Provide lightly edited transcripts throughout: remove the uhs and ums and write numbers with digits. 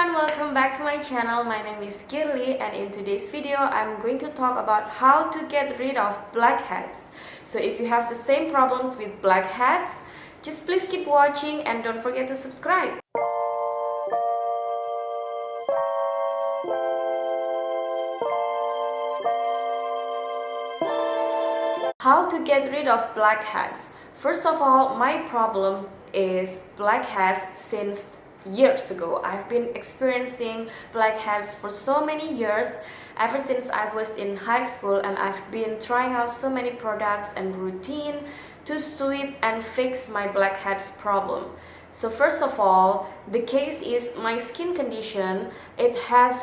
everyone, welcome back to my channel. My name is Kirli, and in today's video I'm going to talk about how to get rid of blackheads. So if you have the same problems with blackheads, just please keep watching and don't forget to subscribe. How to get rid of blackheads? First of all, my problem is blackheads since years ago. I've been experiencing blackheads for so many years, ever since I was in high school, and I've been trying out so many products and routine to soothe and fix my blackheads problem. So first of all, the case is my skin condition. It has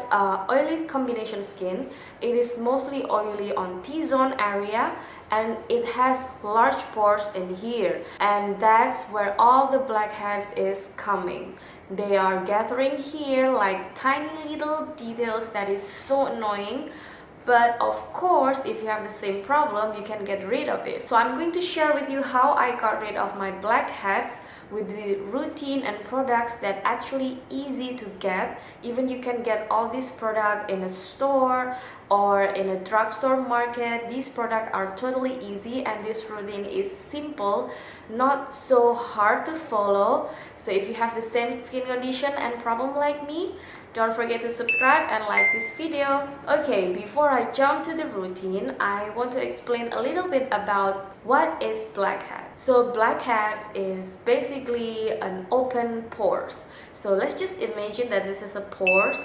oily combination skin. It is mostly oily on T-zone area, and it has large pores in here, and that's where all the blackheads is coming. They are gathering here like tiny little details that is so annoying. But of course, if you have the same problem, you can get rid of it. So I'm going to share with you how I got rid of my blackheads with the routine and products that actually easy to get. Even you can get all these products in a store or in a drugstore market. These products are totally easy, and this routine is simple, not so hard to follow. So if you have the same skin condition and problem like me, don't forget to subscribe and like this video. Okay, before I jump to the routine, I want to explain a little bit about what is blackhead. So blackheads is basically an open pores. So let's just imagine that this is a pores.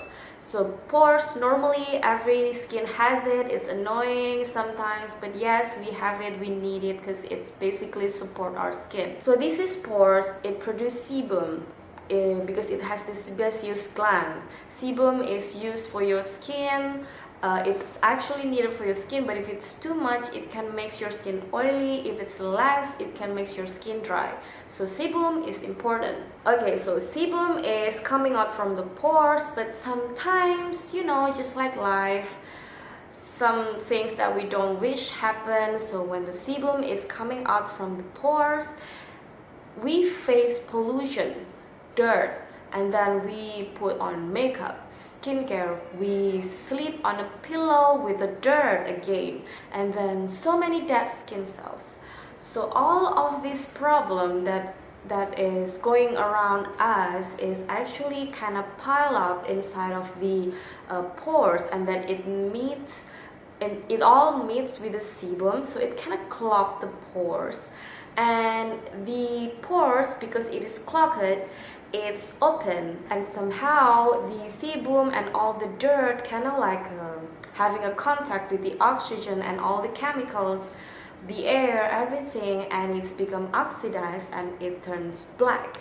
So pores, normally every skin has it. It's annoying sometimes, but yes, we have it, we need it because it's basically support our skin. So this is pores. It produces sebum. Because it has this sebaceous gland. Sebum is used for your skin. It's actually needed for your skin, but if it's too much, it can make your skin oily. If it's less, it can make your skin dry. So sebum is important. Okay, so sebum is coming out from the pores, but sometimes, you know, just like life, some things that we don't wish happen. So when the sebum is coming out from the pores, we face pollution, dirt, and then we put on makeup, skincare, we sleep on a pillow with the dirt again, and then so many dead skin cells. So all of this problem that is going around us is actually kind of pile up inside of the pores, and then it all meets with the sebum, so it kind of clogs the pores. And the pores, because it is clogged, it's open, and somehow the sebum and all the dirt kind of like having a contact with the oxygen and all the chemicals, the air, everything, and it's become oxidized and it turns black.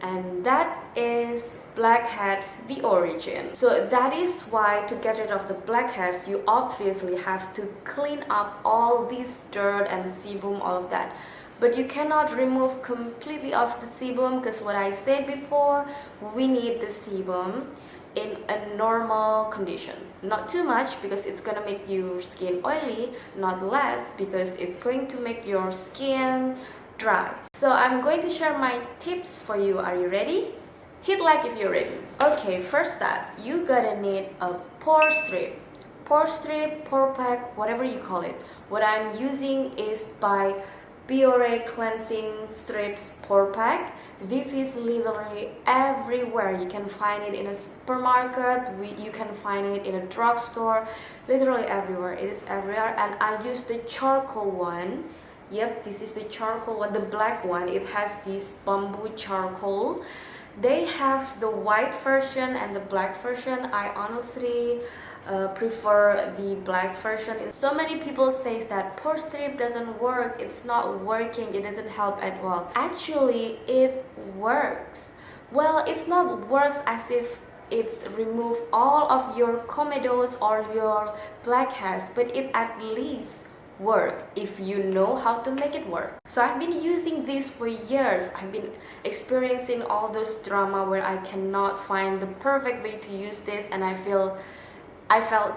And that is blackheads, the origin. So that is why, to get rid of the blackheads, you obviously have to clean up all this dirt and sebum, all of that. But you cannot remove completely of the sebum, because what I said before, we need the sebum in a normal condition. Not too much, because it's gonna make your skin oily, not less, because it's going to make your skin dry. So I'm going to share my tips for you. Are you ready? Hit like if you're ready. Okay, first step, you gotta need a pore strip. Pore strip, pore pack, whatever you call it. What I'm using is by Pore Cleansing Strips Pore Pack. This is literally everywhere. You can find it in a supermarket, you can find it in a drugstore, literally everywhere. It is everywhere, and I use the charcoal one. Yep, this is the charcoal one, the black one. It has this bamboo charcoal. They have the white version and the black version. I honestly prefer the black version. So many people say that Pore Strip doesn't work, it's not working, it doesn't help at all. Actually, it works. Well, it's not works as if it's remove all of your comedos or your blackheads, but it at least work if you know how to make it work. So I've been using this for years. I've been experiencing all those drama where I cannot find the perfect way to use this, and I felt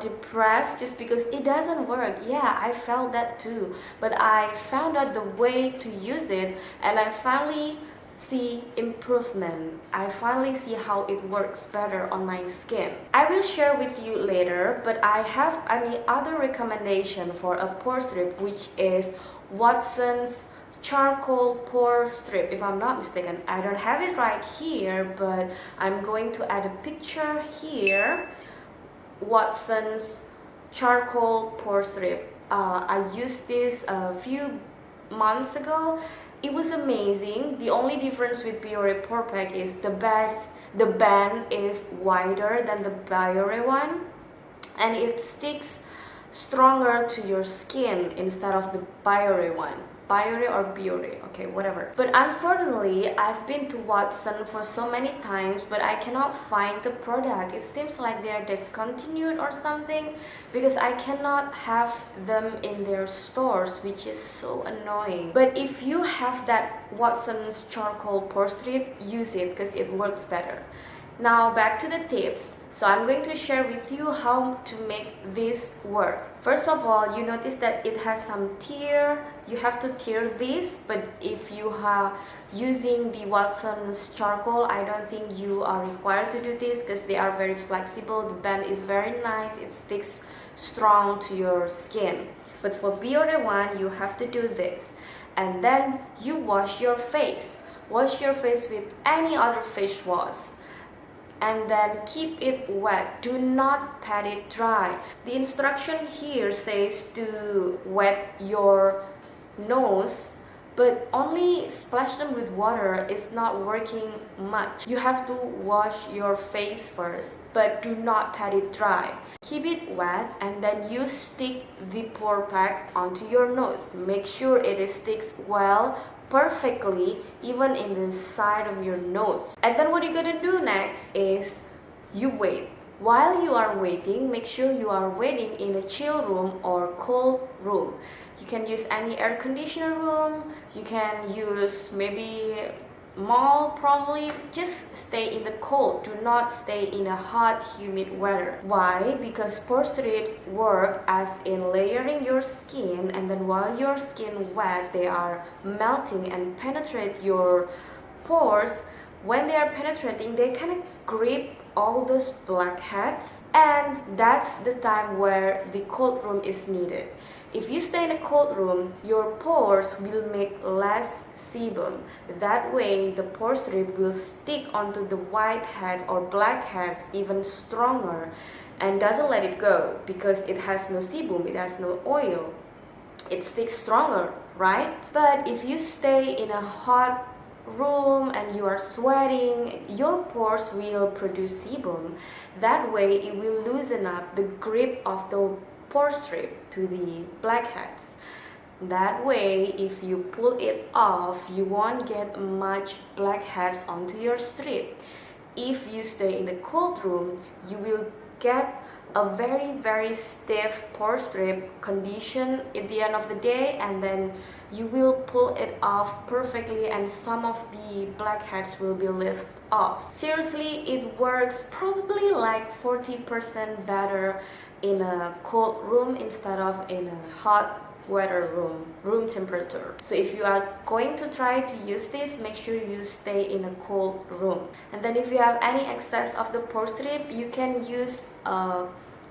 depressed just because it doesn't work. Yeah, I felt that too, but I found out the way to use it, and I finally see improvement. I finally see how it works better on my skin. I will share with you later, but I have any other recommendation for a pore strip, which is Watson's charcoal pore strip, if I'm not mistaken. I don't have it right here, but I'm going to add a picture here. Watson's charcoal pore strip. I used this a few months ago. It was amazing. The only difference with Pore Pore Pack is the band is wider than the Biore one, and it sticks stronger to your skin instead of the Biore one. Biore or Biore, okay, whatever. But unfortunately, I've been to Watson for so many times, but I cannot find the product. It seems like they're discontinued or something, because I cannot have them in their stores, which is so annoying. But if you have that Watson's charcoal pore strip, use it because it works better. Now back to the tips. So I'm going to share with you how to make this work. First of all, you notice that it has some tear. You have to tear this, but if you are using the Watson's charcoal, I don't think you are required to do this because they are very flexible. The band is very nice. It sticks strong to your skin. But for Biore one, you have to do this. And then you wash your face. Wash your face with any other face wash. And then keep it wet. Do not pat it dry. The instruction here says to wet your nose, but only splash them with water is not working much. You have to wash your face first, but do not pat it dry. Keep it wet and then you stick the pore pack onto your nose. Make sure it sticks well, perfectly, even in the side of your nose. And then what you're gonna do next is you wait. While you are waiting, make sure you are waiting in a chill room or cold room. You can use any air conditioner room. You can use maybe mall, probably. Just stay in the cold. Do not stay in a hot, humid weather. Why? Because pore strips work as in layering your skin, and then while your skin wet, they are melting and penetrate your pores. When they are penetrating, they kind of grip all those blackheads, and that's the time where the cold room is needed. If you stay in a cold room, your pores will make less sebum. That way, the pore strip will stick onto the whiteheads or blackheads even stronger and doesn't let it go because it has no sebum, it has no oil. It sticks stronger, right? But if you stay in a hot room and you are sweating, your pores will produce sebum. That way, it will loosen up the grip of the pore strip to the blackheads. That way, if you pull it off, you won't get much blackheads onto your strip. If you stay in the cold room, you will get a very stiff pore strip condition at the end of the day, and then you will pull it off perfectly and some of the blackheads will be lifted off. Seriously, it works probably like 40% better in a cold room instead of in a hot weather room temperature. So if you are going to try to use this, make sure you stay in a cold room. And then if you have any excess of the pore strip, you can use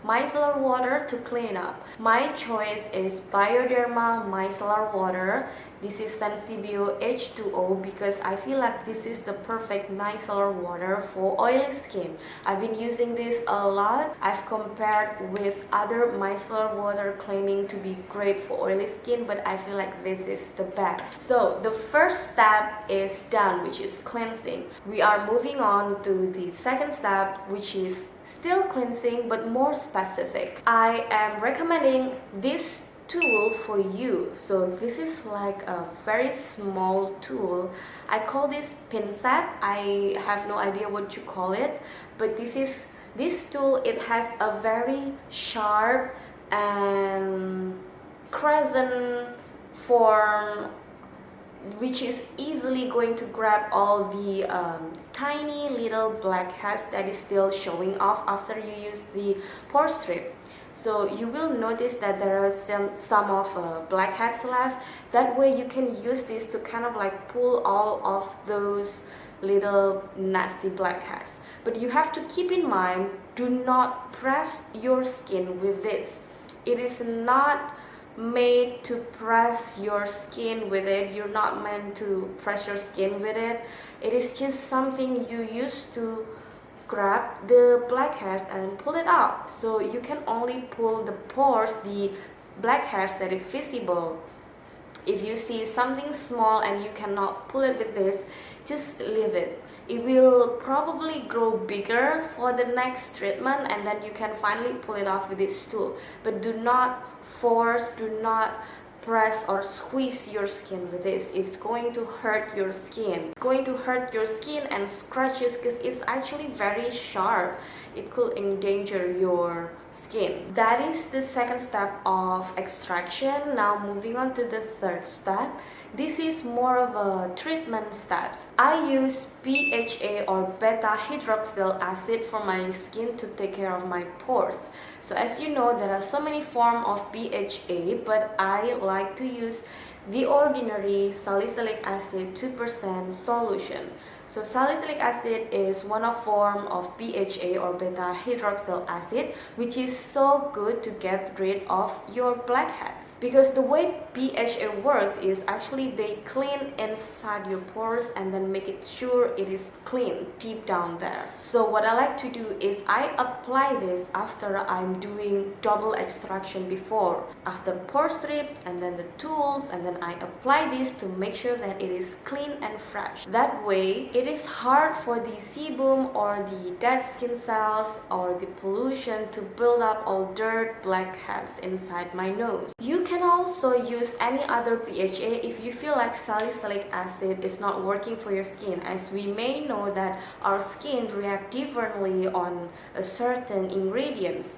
micellar water to clean up. My choice is Bioderma micellar water. This is Sensibio H2O because I feel like this is the perfect micellar water for oily skin. I've been using this a lot. I've compared with other micellar water claiming to be great for oily skin, but I feel like this is the best. So the first step is done, which is cleansing. We are moving on to the second step, which is still cleansing but more specific. I am recommending this tool for you. So this is like a very small tool. I call this pincet. I have no idea what you call it, but this tool, it has a very sharp and crescent form, which is easily going to grab all the tiny little blackheads that is still showing off after you use the pore strip. So you will notice that there are some of blackheads left. That way you can use this to kind of like pull all of those little nasty blackheads. But you have to keep in mind, do not press your skin with this. It is not made to press your skin with it. You're not meant to press your skin with it. It is just something you use to grab the blackheads and pull it out. So you can only pull the pores, the blackheads that is visible. If you see something small and you cannot pull it with this, just leave it. It will probably grow bigger for the next treatment, and then you can finally pull it off with this tool. But do not force, do not press or squeeze your skin with this. It's going to hurt your skin. It's going to hurt your skin and scratches because it's actually very sharp. It could endanger your skin. That is the second step of extraction. Now moving on to the third step. This is more of a treatment steps. I use BHA or beta hydroxyl acid for my skin to take care of my pores. So as you know, there are so many forms of BHA, but I like to use the ordinary salicylic acid 2% solution. So salicylic acid is one of form of BHA or beta hydroxyl acid, which is so good to get rid of your blackheads. Because the way BHA works is actually they clean inside your pores and then make it sure it is clean deep down there. So what I like to do is I apply this after I'm doing double extraction before. After pore strip and then the tools, and then I apply this to make sure that it is clean and fresh. That way it is hard for the sebum or the dead skin cells or the pollution to build up all dirt, blackheads inside my nose. You can also use any other BHA if you feel like salicylic acid is not working for your skin, as we may know that our skin reacts differently on a certain ingredients.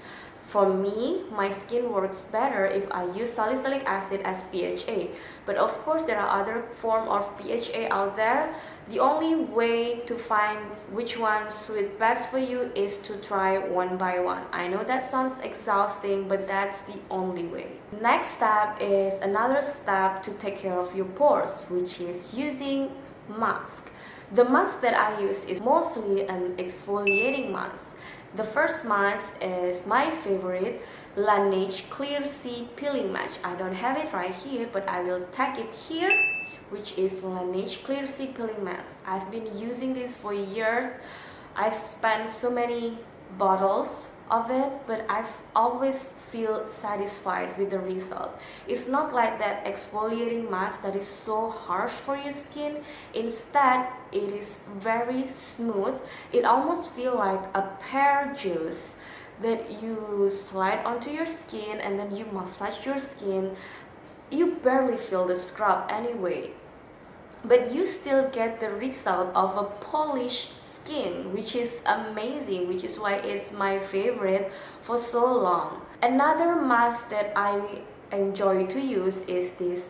For me, my skin works better if I use salicylic acid as BHA. But of course, there are other forms of BHA out there. The only way to find which one suits best for you is to try one by one. I know that sounds exhausting, but that's the only way. Next step is another step to take care of your pores, which is using mask. The mask that I use is mostly an exfoliating mask. The first mask is my favorite, Laneige Clear Sea Peeling Mask. I don't have it right here, but I will tag it here, which is Laneige Clear Sea Peeling Mask. I've been using this for years. I've spent so many bottles of it, but I've always feel satisfied with the result. It's not like that exfoliating mask that is so harsh for your skin. Instead, it is very smooth. It almost feels like a pear juice that you slide onto your skin and then you massage your skin. You barely feel the scrub anyway, but you still get the result of a polished skin, which is amazing, which is why it's my favorite for so long. Another mask that I enjoy to use is this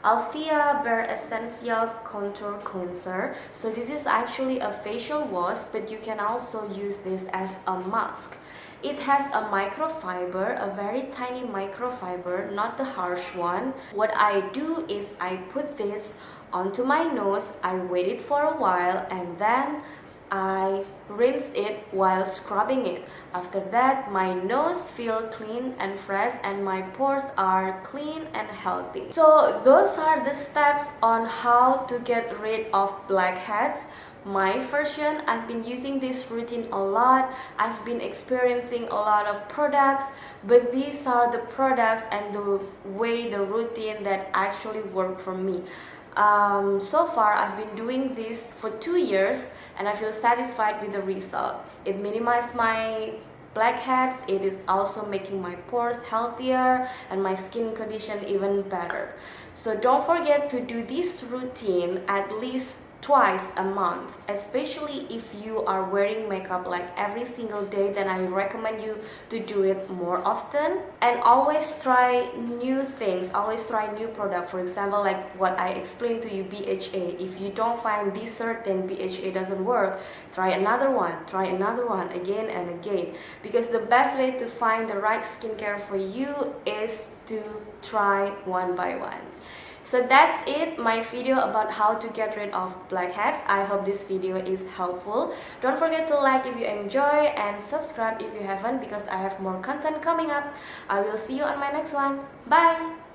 Althea Bare Essential Contour Cleanser. So this is actually a facial wash, but you can also use this as a mask. It has a microfiber, a very tiny microfiber, not the harsh one. What I do is I put this onto my nose, I wait it for a while, and then I rinse it while scrubbing it. After that, my nose feels clean and fresh and my pores are clean and healthy. So those are the steps on how to get rid of blackheads. My version, I've been using this routine a lot. I've been experiencing a lot of products, but these are the products and the routine that actually work for me. So far I've been doing this for 2 years and I feel satisfied with the result. It minimized my blackheads, it is also making my pores healthier and my skin condition even better. So don't forget to do this routine at least twice a month, especially if you are wearing makeup like every single day. Then I recommend you to do it more often, and always try new things, always try new product. For example, like what I explained to you, BHA. If you don't find this certain BHA doesn't work, try another one again and again, because the best way to find the right skincare for you is to try one by one. So that's it, my video about how to get rid of blackheads. I hope this video is helpful. Don't forget to like if you enjoy and subscribe if you haven't, because I have more content coming up. I will see you on my next one. Bye!